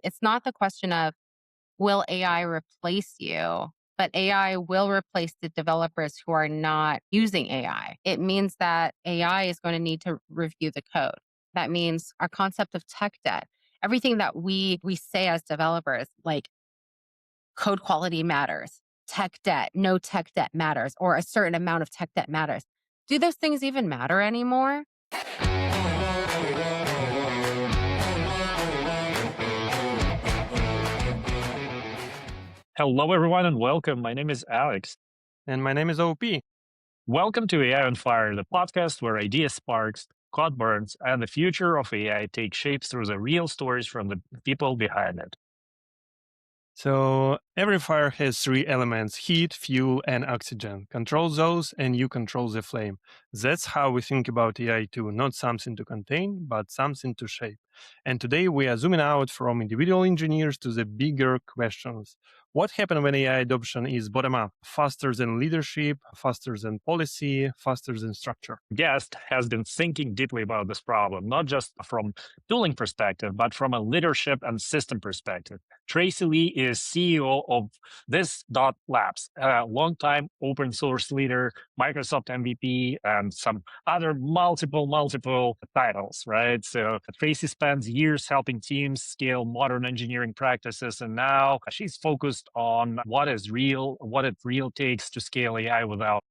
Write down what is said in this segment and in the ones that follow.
It's not the question of will AI replace you, but AI will replace the developers who are not using AI. It means that AI is going to need to review the code. That means our concept of tech debt, everything that we say as developers, like code quality matters, tech debt, no tech debt matters, or a certain amount of tech debt matters. Do those things even matter anymore? Hello, everyone, and welcome. My name is Alex. And my name is OP. Welcome to AI on Fire, the podcast where ideas sparks, code burns, and the future of AI take shapes through the real stories from the people behind it. So every fire has three elements: heat, fuel, and oxygen. Control those and you control the flame. That's how we think about AI too, not something to contain, but something to shape. And today we are zooming out from individual engineers to the bigger questions. What happens when AI adoption is bottom up, faster than leadership, faster than policy, faster than structure? Guest has been thinking deeply about this problem, not just from tooling perspective, but from a leadership and system perspective. Tracy Lee is CEO of this Dot Labs, a longtime open source leader, Microsoft MVP, and some other multiple titles, right? So Tracy spends years helping teams scale modern engineering practices, and now she's focused on what it real takes to scale AI without.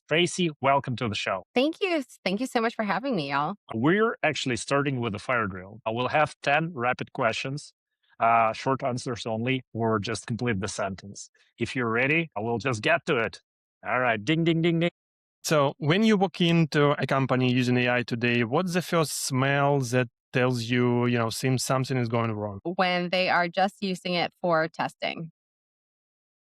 Tracy, welcome to the show. Thank you. Thank you so much for having me, y'all. We're actually starting with a fire drill. We'll have 10 rapid questions, short answers only, or just complete the sentence. If you're ready, we'll just get to it. All right, ding, ding, ding, ding. So when you walk into a company using AI today, what's the first smell that tells you, seems something is going wrong? When they are just using it for testing.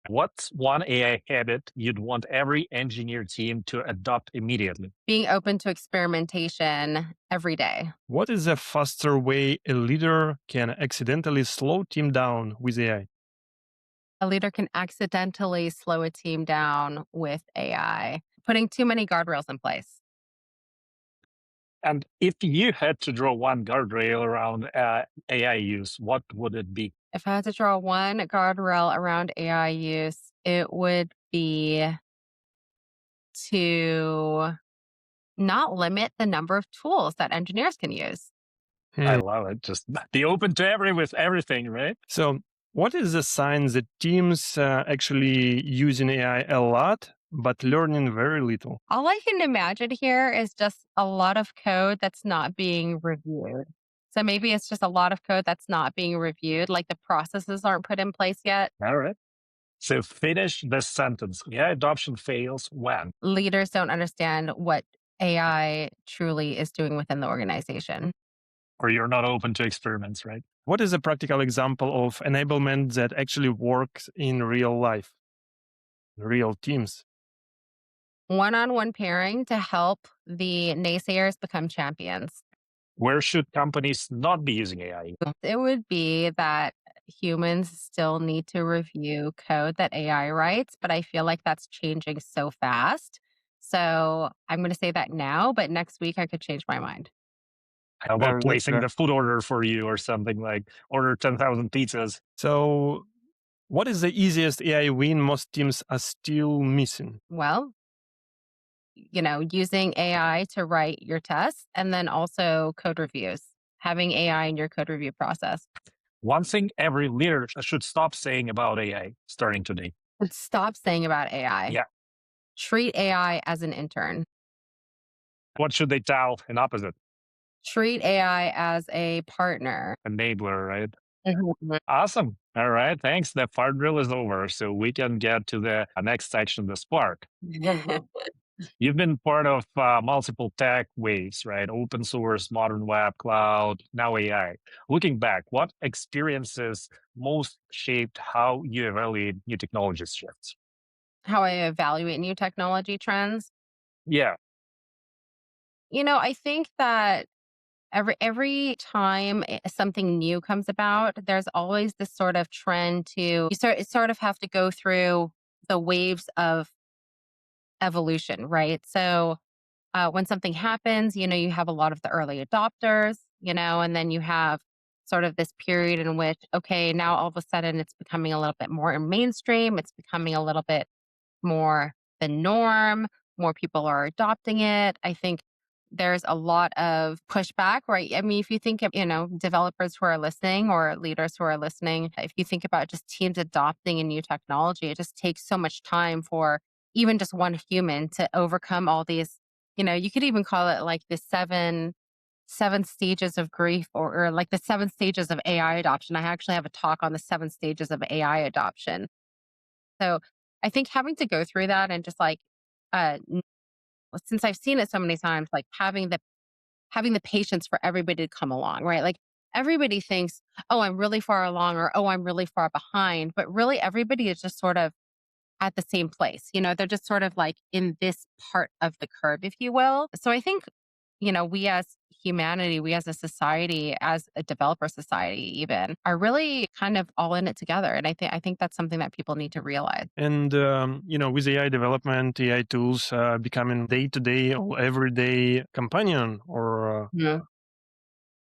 What's one AI habit you'd want every engineer team to adopt immediately? Being open to experimentation every day. What is a faster way a leader can accidentally slow team down with AI? A leader can accidentally slow a team down with AI, putting too many guardrails in place. And if you had to draw one guardrail around AI use, what would it be? If I had to draw one guardrail around AI use, it would be to not limit the number of tools that engineers can use. I love it. Just be open to with everything, right? So what is the sign that teams actually using AI a lot, but learning very little? All I can imagine here is just a lot of code that's not being reviewed. So maybe it's just a lot of code that's not being reviewed, like the processes aren't put in place yet. All right. So finish this sentence. AI adoption fails when? Leaders don't understand what AI truly is doing within the organization. Or you're not open to experiments, right? What is a practical example of enablement that actually works in real life, real teams? One-on-one pairing to help the naysayers become champions. Where should companies not be using AI? It would be that humans still need to review code that AI writes, but I feel like that's changing so fast. So I'm going to say that now, but next week I could change my mind. How about placing the food order for you or something like order 10,000 pizzas? So what is the easiest AI win most teams are still missing? Well, using AI to write your tests and then also code reviews, having AI in your code review process. One thing every leader should stop saying about AI starting today. Stop saying about AI. Yeah. Treat AI as an intern. What should they tell in opposite? Treat AI as a partner. Enabler, right? Mhm. Awesome. All right. Thanks. The fire drill is over. So we can get to the next section, the spark. You've been part of multiple tech waves, right? Open source, modern web, cloud, now AI. Looking back, what experiences most shaped how you evaluate new technology shifts? How I evaluate new technology trends. Yeah. I think that every time something new comes about, there's always this sort of trend to sort of have to go through the waves of evolution, right? So when something happens, you have a lot of the early adopters, and then you have sort of this period in which, okay, now all of a sudden it's becoming a little bit more mainstream. It's becoming a little bit more the norm. More people are adopting it. I think there's a lot of pushback, right? I mean, if you think of, developers who are listening or leaders who are listening, if you think about just teams adopting a new technology, it just takes so much time for even just one human to overcome all these, you could even call it like the seven stages of grief, or like the seven stages of AI adoption. I actually have a talk on the seven stages of AI adoption. So I think having to go through that and just like, since I've seen it so many times, like having the patience for everybody to come along, right? Like everybody thinks, oh, I'm really far along, or oh, I'm really far behind. But really everybody is just sort of at the same place. They're just sort of like in this part of the curve, if you will. So I think, we as humanity, we as a society, as a developer society even, are really kind of all in it together. And I think that's something that people need to realize. And with AI development, AI tools becoming day-to-day or everyday companion or Yeah.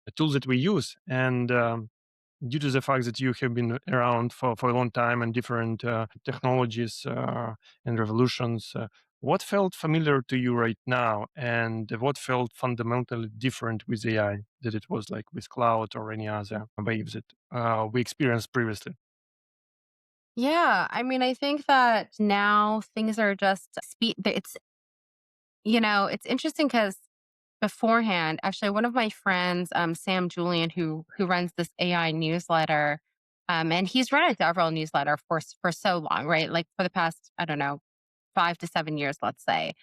a tool that we use. And due to the fact that you have been around for a long time and different technologies and revolutions, what felt familiar to you right now, and what felt fundamentally different with AI that it was like with cloud or any other waves that we experienced previously? Yeah, I mean, I think that now things are just speed. It's interesting because beforehand, actually, one of my friends, Sam Julian, who runs this AI newsletter, and he's run a DevRel newsletter for so long, right? Like for the past, I don't know, 5 to 7 years, let's say.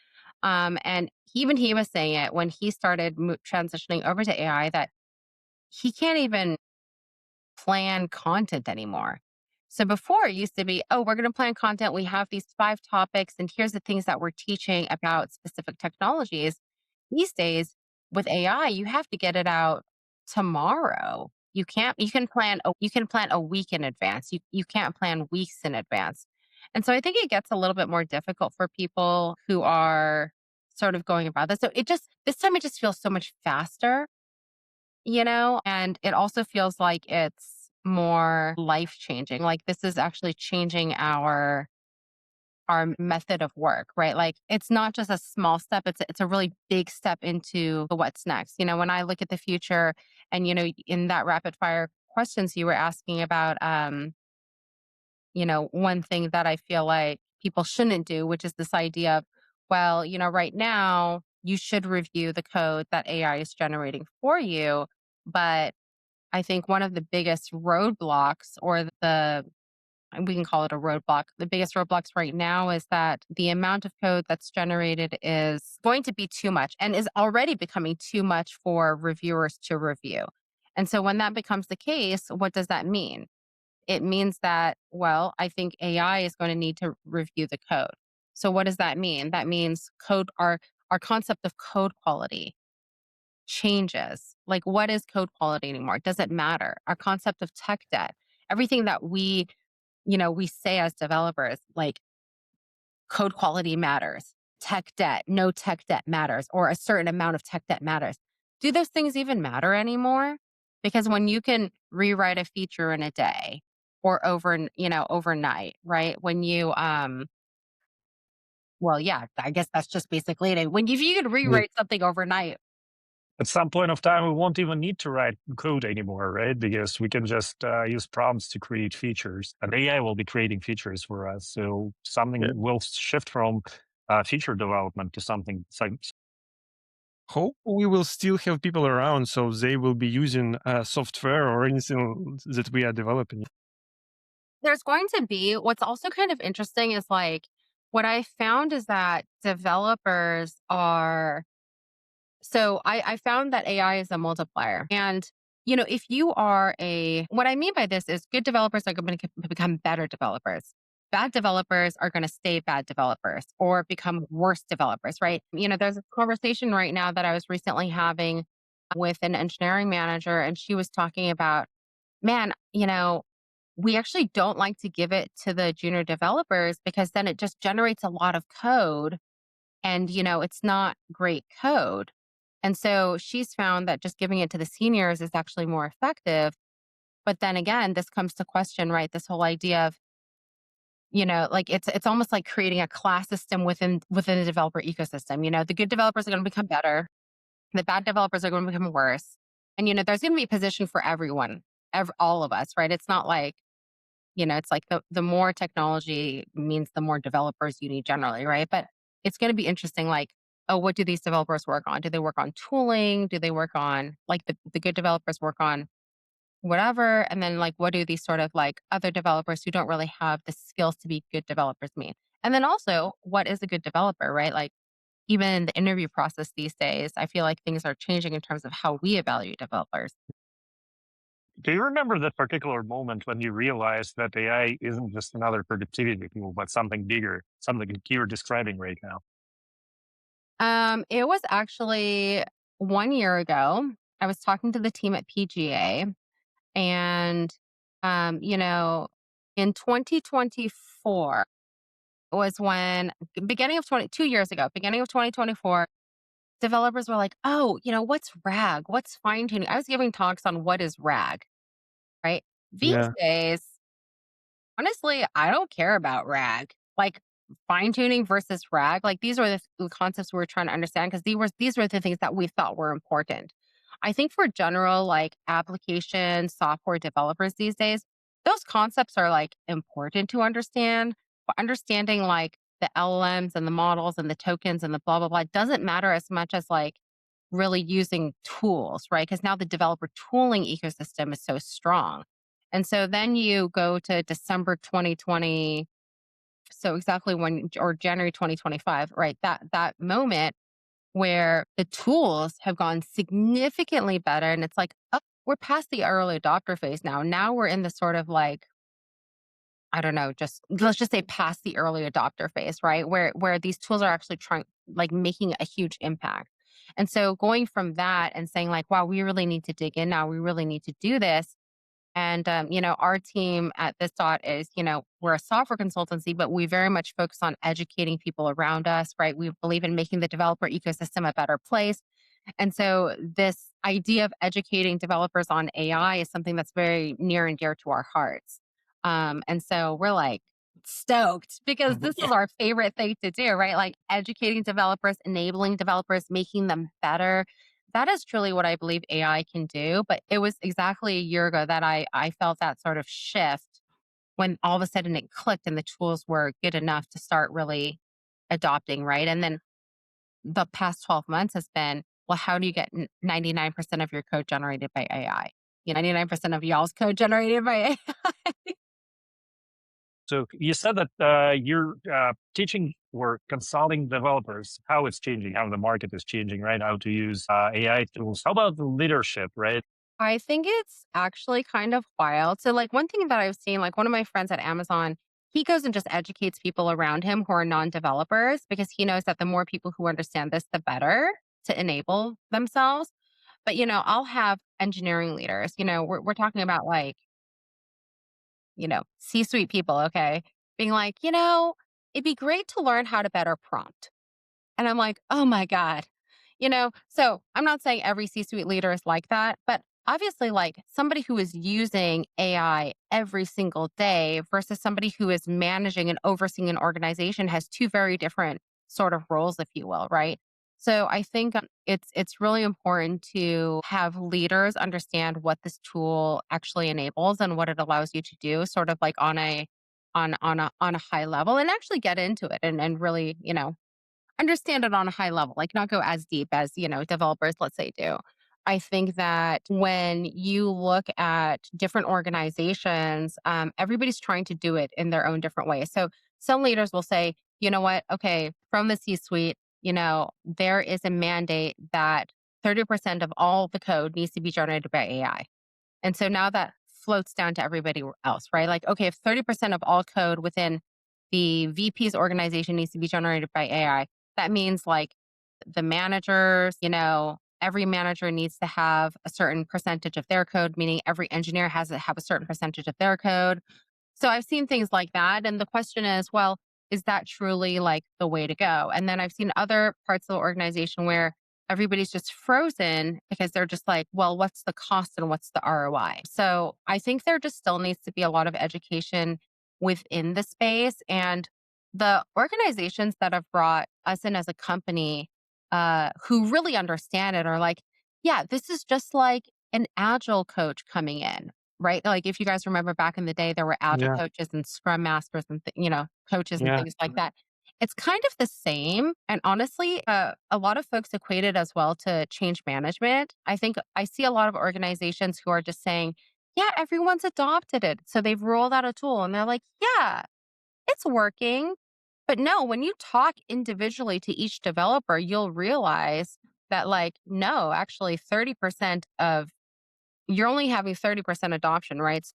And even he was saying it when he started transitioning over to AI, that he can't even plan content anymore. So before it used to be, oh, we're going to plan content. We have these 5 topics, and here's the things that we're teaching about specific technologies. These days, with AI, you have to get it out tomorrow. You can't. You can plan a week in advance. You can't plan weeks in advance. And so I think it gets a little bit more difficult for people who are sort of going about this. So this time it just feels so much faster, and it also feels like it's more life changing. Like this is actually changing our method of work, right? Like it's not just a small step, it's a really big step into the what's next. When I look at the future, and in that rapid fire questions you were asking about, one thing that I feel like people shouldn't do, which is this idea of, well, right now you should review the code that AI is generating for you. But I think one of the biggest roadblocks, or we can call it a roadblock, the biggest roadblocks right now is that the amount of code that's generated is going to be too much, and is already becoming too much for reviewers to review. And so when that becomes the case, what does that mean? It means that, well, I think AI is going to need to review the code. So what does that mean? That means our concept of code quality changes. Like, what is code quality anymore? Does it matter? Our concept of tech debt, everything that we say as developers, like code quality matters, tech debt, no tech debt matters, or a certain amount of tech debt matters. Do those things even matter anymore? Because when you can rewrite a feature in a day, or overnight, right? Well, yeah, I guess that's just basically it. If you could Yeah. rewrite something overnight. At some point of time, we won't even need to write code anymore, right? Because we can just use prompts to create features, and AI will be creating features for us. So Yeah. something will shift from feature development to something. Hope we will still have people around, so they will be using software or anything that we are developing. There's going to be, what's also kind of interesting is like, what I found is that developers are, so I found that AI is a multiplier. And, if you are what I mean by this is good developers are going to become better developers. Bad developers are going to stay bad developers or become worse developers, right? There's a conversation right now that I was recently having with an engineering manager, and she was talking about, man, we actually don't like to give it to the junior developers because then it just generates a lot of code, and, it's not great code. And so she's found that just giving it to the seniors is actually more effective. But then again, this comes to question, right? This whole idea of, like it's almost like creating a class system within the developer ecosystem. The good developers are going to become better, the bad developers are going to become worse. And there's going to be a position for everyone, all of us, right? It's not like, it's like the more technology means the more developers you need generally, right? But it's going to be interesting, like, oh, what do these developers work on? Do they work on tooling? Do they work on, like, the good developers work on whatever? And then, like, what do these sort of like other developers who don't really have the skills to be good developers mean? And then also, what is a good developer, right? Like, even the interview process these days, I feel like things are changing in terms of how we evaluate developers. Do you remember that particular moment when you realized that AI isn't just another productivity tool, but something bigger, something you're describing right now? It was actually 1 year ago. I was talking to the team at PGA, and in 2024 was when beginning of 2 years ago, beginning of 2024, developers were like, "Oh, what's RAG? What's fine tuning?" I was giving talks on what is RAG, right? These Yeah. days, honestly, I don't care about RAG. Like, fine tuning versus RAG, like, these are the concepts we were trying to understand because these were the things that we thought were important. I think for general, like, application software developers these days, those concepts are, like, important to understand, but understanding, like, the LLMs and the models and the tokens and the blah, blah, blah doesn't matter as much as, like, really using tools, right? Because now the developer tooling ecosystem is so strong. And so then you go to December 2020, so exactly when, or January 2025, right? That moment where the tools have gone significantly better, and it's like, oh, we're past the early adopter phase now. Now we're in the sort of like, I don't know, just let's just say past the early adopter phase, right? Where these tools are actually trying, like, making a huge impact. And so going from that and saying like, wow, we really need to dig in now. We really need to do this. And our team at this dot is, we're a software consultancy, but we very much focus on educating people around us, right? We believe in making the developer ecosystem a better place. And so this idea of educating developers on AI is something that's very near and dear to our hearts. And so we're like stoked because Mhm. this is our favorite thing to do, right? Like educating developers, enabling developers, making them better. That is truly what I believe AI can do. But it was exactly a year ago that I felt that sort of shift when all of a sudden it clicked and the tools were good enough to start really adopting, right? And then the past 12 months has been, well, how do you get 99% of your code generated by AI? 99% of y'all's code generated by AI. So you said that you're teaching or consulting developers how it's changing, how the market is changing, right? How to use AI tools. How about the leadership, right? I think it's actually kind of wild. So, like, one thing that I've seen, like, one of my friends at Amazon, he goes and just educates people around him who are non developers because he knows that the more people who understand this, the better to enable themselves. But, I'll have engineering leaders, we're talking about like, C suite people, okay, being like, it'd be great to learn how to better prompt. And I'm like, "Oh my god." So I'm not saying every C-suite leader is like that, but obviously, like, somebody who is using AI every single day versus somebody who is managing and overseeing an organization has two very different sort of roles, if you will, right? So I think it's really important to have leaders understand what this tool actually enables and what it allows you to do, sort of like on a high level, and actually get into it and really, understand it on a high level, like not go as deep as, developers, let's say, do. I think that when you look at different organizations, everybody's trying to do it in their own different way. So some leaders will say, you know what, okay, from the C suite, there is a mandate that 30% of all the code needs to be generated by AI. And so now that floats down to everybody else, right? Like, okay, if 30% of all code within the VP's organization needs to be generated by AI, that means like the managers, every manager needs to have a certain percentage of their code, meaning every engineer has to have a certain percentage of their code. So I've seen things like that. And the question is, well, is that truly like the way to go? And then I've seen other parts of the organization where everybody's just frozen because they're just like, well, what's the cost and what's the ROI? So I think there just still needs to be a lot of education within the space. And the organizations that have brought us in as a company who really understand it are like, yeah, this is just like an agile coach coming in, right? Like if you guys remember back in the day, there were agile Yeah, coaches and scrum masters and, coaches and yeah, things like that. It's kind of the same. And honestly, a lot of folks equate it as well to change management. I think I see a lot of organizations who are just saying, yeah, everyone's adopted it. So they've rolled out a tool and they're like, yeah, it's working. But no, when you talk individually to each developer, you'll realize that, like, no, actually, 30% of you're only having 30% adoption, right?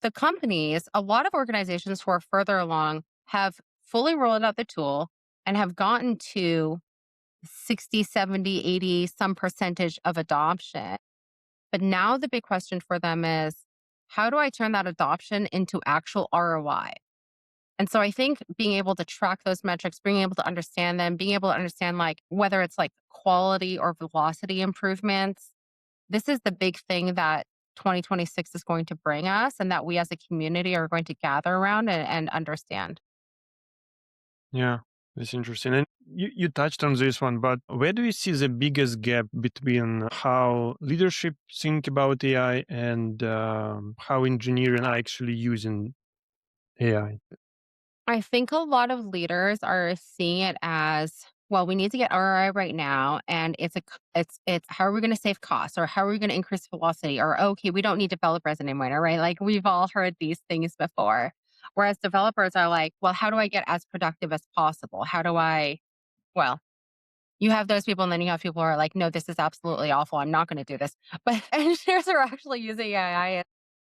The companies, a lot of organizations who are further along have fully rolled out the tool and have gotten to 60, 70, 80, some percentage of adoption. But now the big question for them is, how do I turn that adoption into actual ROI? And so I think being able to track those metrics, being able to understand them, being able to understand like whether it's like quality or velocity improvements, this is the big thing that 2026 is going to bring us and that we as a community are going to gather around and understand. yeah. That's interesting. And you touched on this one, but where do you see the biggest gap between how leadership think about AI and how engineering are actually using AI? I think a lot of leaders are seeing it as, well, we need to get ROI right now, and it's how are we going to save costs, or how are we going to increase velocity, or okay, we don't need developers anymore, right? Like we've all heard these things before. Whereas developers are like, well, how do I get as productive as possible? How do I, well, you have those people, and then you have people who are like, no, this is absolutely awful. I'm not going to do this. But engineers are actually using AI. And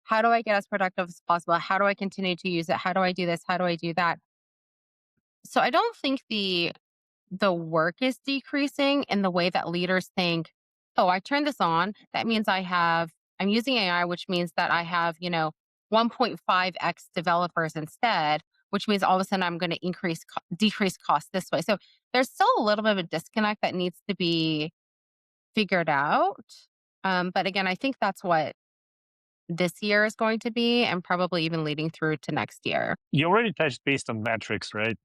how do I get as productive as possible? How do I continue to use it? How do I do this? How do I do that? So I don't think the work is decreasing in the way that leaders think, oh, I turned this on. That means I'm using AI, which means that I have, 1.5x developers instead, which means all of a sudden I'm going to decrease costs this way. So there's still a little bit of a disconnect that needs to be figured out. But again, I think that's what this year is going to be and probably even leading through to next year. You already touched based on metrics, right?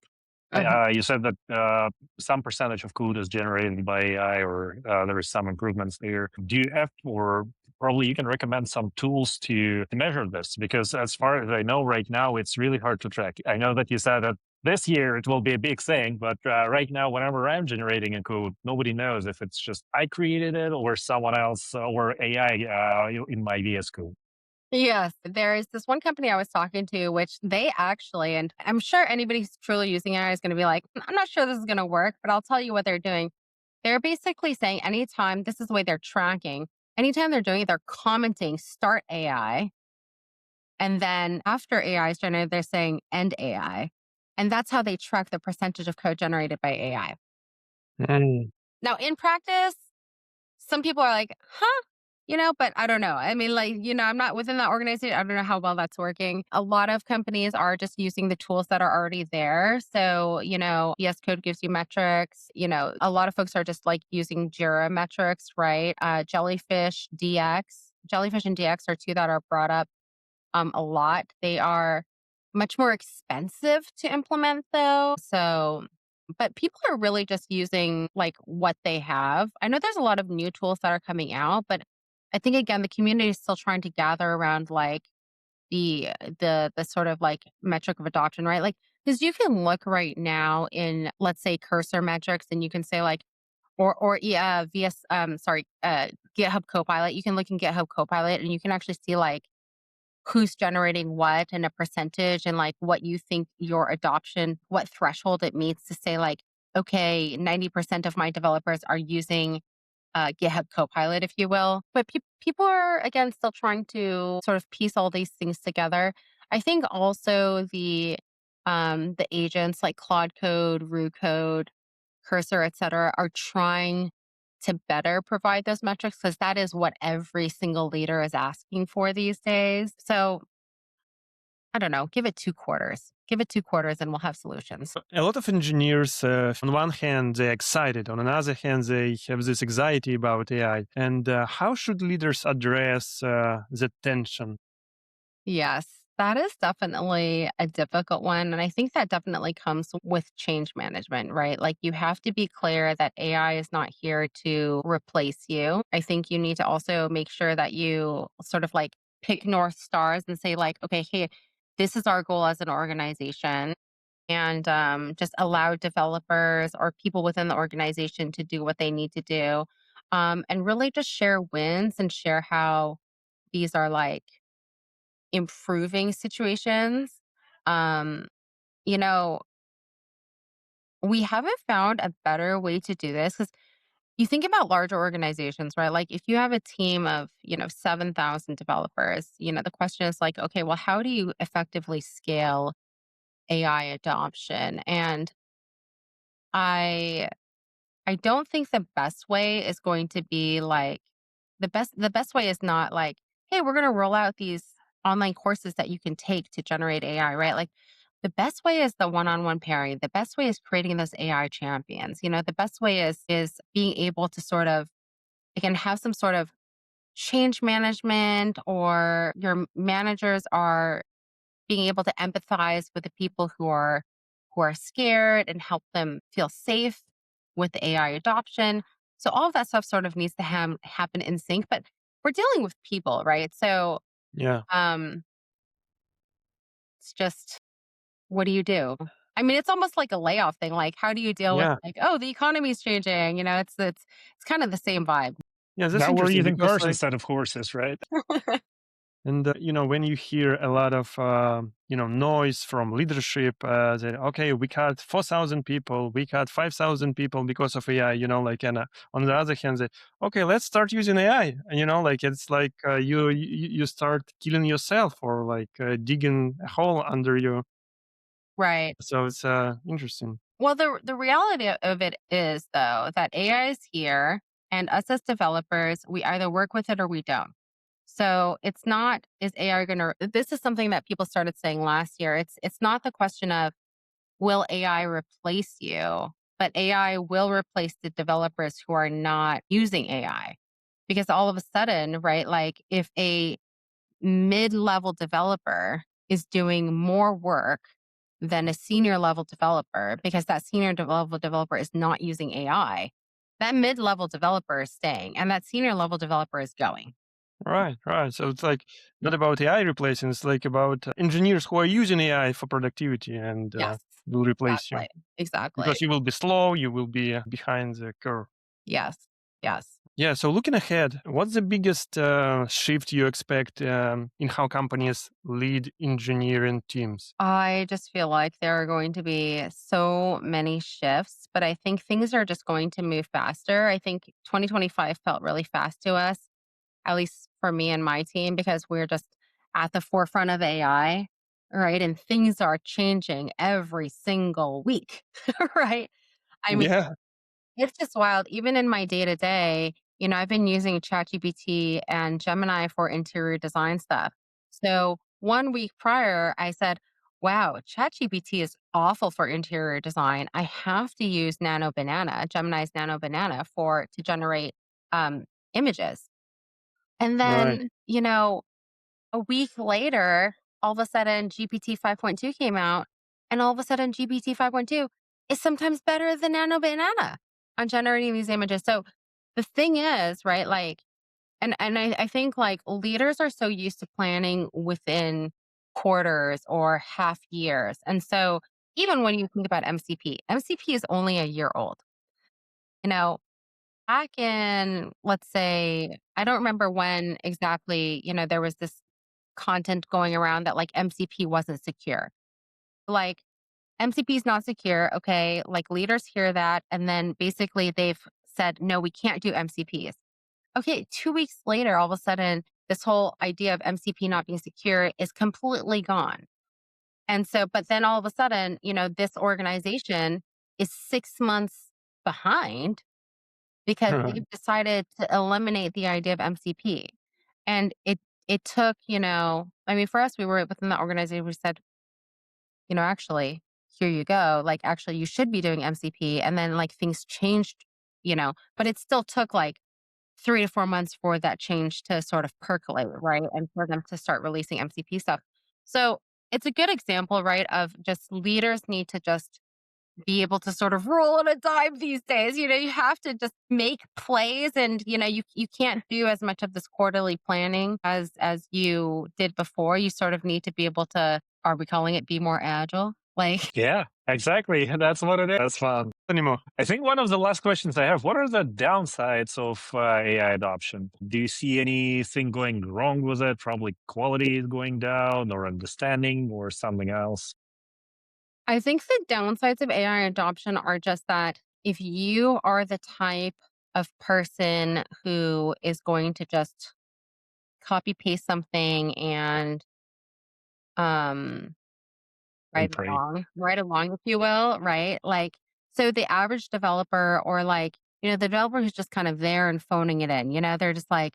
Uh-huh. You said that some percentage of code is generated by AI, or there is some improvements there. Do you have, or probably you can recommend some tools to measure this? Because as far as I know, right now it's really hard to track. I know that you said that this year it will be a big thing, but right now, whenever I'm generating a code, nobody knows if it's just I created it or someone else or AI in my VS Code. Yes, there's this one company I was talking to, which they actually, and I'm sure anybody who's truly using AI is going to be like, I'm not sure this is going to work, but I'll tell you what they're doing. They're basically saying anytime, this is the way they're tracking, anytime they're doing it, they're commenting start AI. And then after AI is generated, they're saying end AI. And that's how they track the percentage of code generated by AI. Mm. Now, in practice, some people are like, huh? But I don't know. I mean, like, I'm not within that organization. I don't know how well that's working. A lot of companies are just using the tools that are already there. So, VS Code gives you metrics. A lot of folks are just like using Jira metrics, right? Jellyfish and DX are two that are brought up a lot. They are much more expensive to implement though. So, but people are really just using like what they have. I know there's a lot of new tools that are coming out, but I think again the community is still trying to gather around like the sort of like metric of adoption, right? Like because you can look right now in let's say cursor metrics and you can say like or yeah, GitHub Copilot. You can look in GitHub Copilot and you can actually see like who's generating what and a percentage and like what you think your adoption, what threshold it meets to say like, okay, 90% of my developers are using GitHub Copilot, if you will. But people are again still trying to sort of piece all these things together. I think also the agents like Claude Code, Rue Code, Cursor, et cetera, are trying to better provide those metrics because that is what every single leader is asking for these days. So I don't know, give it 2 quarters. Give it 2 quarters and we'll have solutions. A lot of engineers, on one hand, they're excited. On another hand, they have this anxiety about AI. And how should leaders address the tension? Yes, that is definitely a difficult one. And I think that definitely comes with change management, right? Like you have to be clear that AI is not here to replace you. I think you need to also make sure that you sort of like pick North Stars and say, like, okay, hey, this is our goal as an organization. And just allow developers or people within the organization to do what they need to do. And really just share wins and share how these are like improving situations. Um, you know, we haven't found a better way to do this because you think about larger organizations, right? Like if you have a team of, 7,000 developers, the question is like, okay, well, how do you effectively scale AI adoption? And I I don't think the best way is going to be like the best way is not like, hey, we're going to roll out these online courses that you can take to generate AI, right? Like the best way is the one-on-one pairing. The best way is creating those AI champions. The best way is being able to sort of again have some sort of change management or your managers are being able to empathize with the people who are scared and help them feel safe with the AI adoption. So all of that stuff sort of needs to happen in sync, but we're dealing with people, right? So Yeah, um it's just what do you do? I mean, it's almost like a layoff thing. Like, how do you deal with yeah, like, oh, the economy's changing? It's kind of the same vibe. yeah. That's Now we're interesting using because, cars like, instead of horses, right? and when you hear a lot of noise from leadership, that okay, we cut 4,000 people, we cut 5,000 people because of AI. Like, and on the other hand, that okay, let's start using AI. And, like it's like you start killing yourself or like digging a hole under you. Right. So it's interesting. Well, the reality of it is though that AI is here and us as developers, we either work with it or we don't. So it's not is AI going to this is something that people started saying last year. It's not the question of will AI replace you, but AI will replace the developers who are not using AI. Because all of a sudden, right, like if a mid-level developer is doing more work than a senior level developer because that level developer is not using AI, that mid-level developer is staying and that senior level developer is going. Right, right. So it's like not about AI replacing, it's like about engineers who are using AI for productivity and Yes, will replace you exactly. Exactly. because you will be slow, you will be behind the curve. Yes. Yes. Yeah. So looking ahead, what's the biggest shift you expect in how companies lead engineering teams? I just feel like there are going to be so many shifts, but I think things are just going to move faster. I think 2025 felt really fast to us, at least for me and my team, because we're just at the forefront of AI, right? And things are changing every single week, right? I mean, Yeah. it's just wild. Even in my day to day, I've been using ChatGPT and Gemini for interior design stuff. So 1 week prior, I said, wow, ChatGPT is awful for interior design. I have to use Nano Banana, Gemini's Nano Banana to generate images. And Right. then, a week later, all of a sudden GPT 5.2 came out, and all of a sudden GPT 5.2 is sometimes better than Nano Banana on generating these images. So the thing is, right, like, and I think like leaders are so used to planning within quarters or half years. And so even when you think about MCP is only a year old. You know, back in, let's say, I don't remember when exactly, there was this content going around that like MCP wasn't secure. Like MCP is not secure. Okay. Like leaders hear that. And then basically they've said, no, we can't do MCPs. Okay. 2 weeks later, all of a sudden, this whole idea of MCP not being secure is completely gone. And so, but then all of a sudden, this organization is 6 months behind because they've decided to eliminate the idea of MCP. And it took, I mean, for us, we were within the organization, we said, actually, here you go. Like, actually, you should be doing MCP. And then, like, things changed, but it still took like 3 to 4 months for that change to sort of percolate, right? And for them to start releasing MCP stuff. So it's a good example, right? Of just leaders need to just be able to sort of roll on a dime these days. You have to just make plays, and you can't do as much of this quarterly planning as you did before. You sort of need to be able to, are we calling it, be more agile? Like, Yeah, exactly. That's what it is. That's fun. Anymore. I think one of the last questions I have, what are the downsides of AI adoption? Do you see anything going wrong with it? Probably quality is going down or understanding or something else. I think the downsides of AI adoption are just that if you are the type of person who is going to just copy paste something and um And pray. right along, if you will, right? Like, so the average developer, or like, the developer who's just kind of there and phoning it in, they're just like,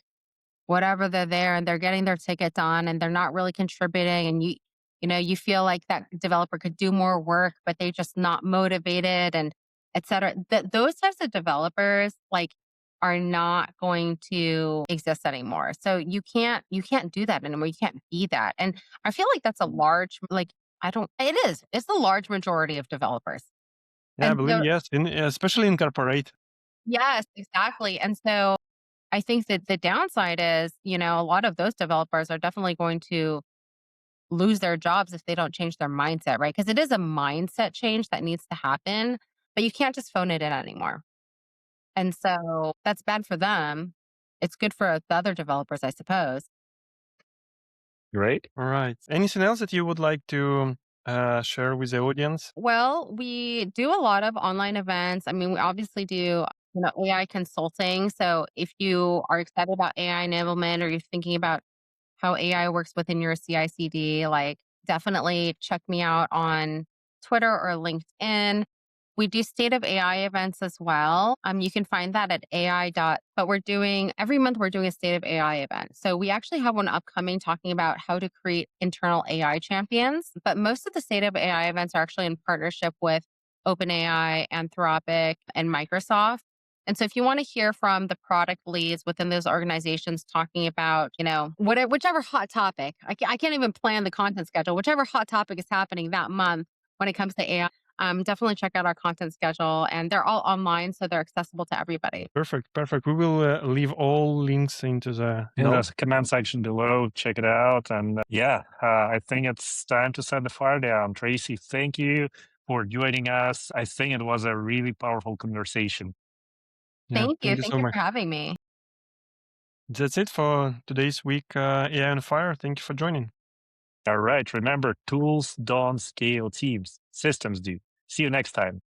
whatever, they're there and they're getting their ticket done and they're not really contributing, and you feel like that developer could do more work but they just not motivated, and et cetera. Those types of developers, like, are not going to exist anymore. So you can't do that anymore. You can't be that. And I feel like that's a large, like, I don't it is it's the large majority of developers. Yeah, I And believe so, yes, especially in corporate. yes, exactly. And so I think that the downside is, a lot of those developers are definitely going to lose their jobs if they don't change their mindset, right? Because it is a mindset change that needs to happen, but you can't just phone it in anymore. And so that's bad for them. It's good for the other developers, I suppose. Great. All right. Anything else that you would like to share with the audience? Well, we do a lot of online events. I mean, we obviously do, AI consulting. So if you are excited about AI enablement, or you're thinking about how AI works within your CI/CD, like, definitely check me out on Twitter or LinkedIn. We do state of AI events as well. You can find that at AI. But every month we're doing a state of AI event. So we actually have one upcoming talking about how to create internal AI champions. But most of the state of AI events are actually in partnership with OpenAI, Anthropic, and Microsoft. And so if you want to hear from the product leads within those organizations talking about, whichever hot topic, I can't even plan the content schedule, whichever hot topic is happening that month when it comes to AI, definitely check out our content schedule. And they're all online, so they're accessible to everybody. Perfect, perfect. We will leave all links into the In notes. the comment section below, check it out. And yeah, I think it's time to set the fire down. Tracy, thank you for joining us. I think it was a really powerful conversation. Yeah, Thank you. thank you Thank so you much. for having me. That's it for today's week AI on Fire. Thank you for joining. All right. Remember, tools don't scale teams, systems do. See you next time.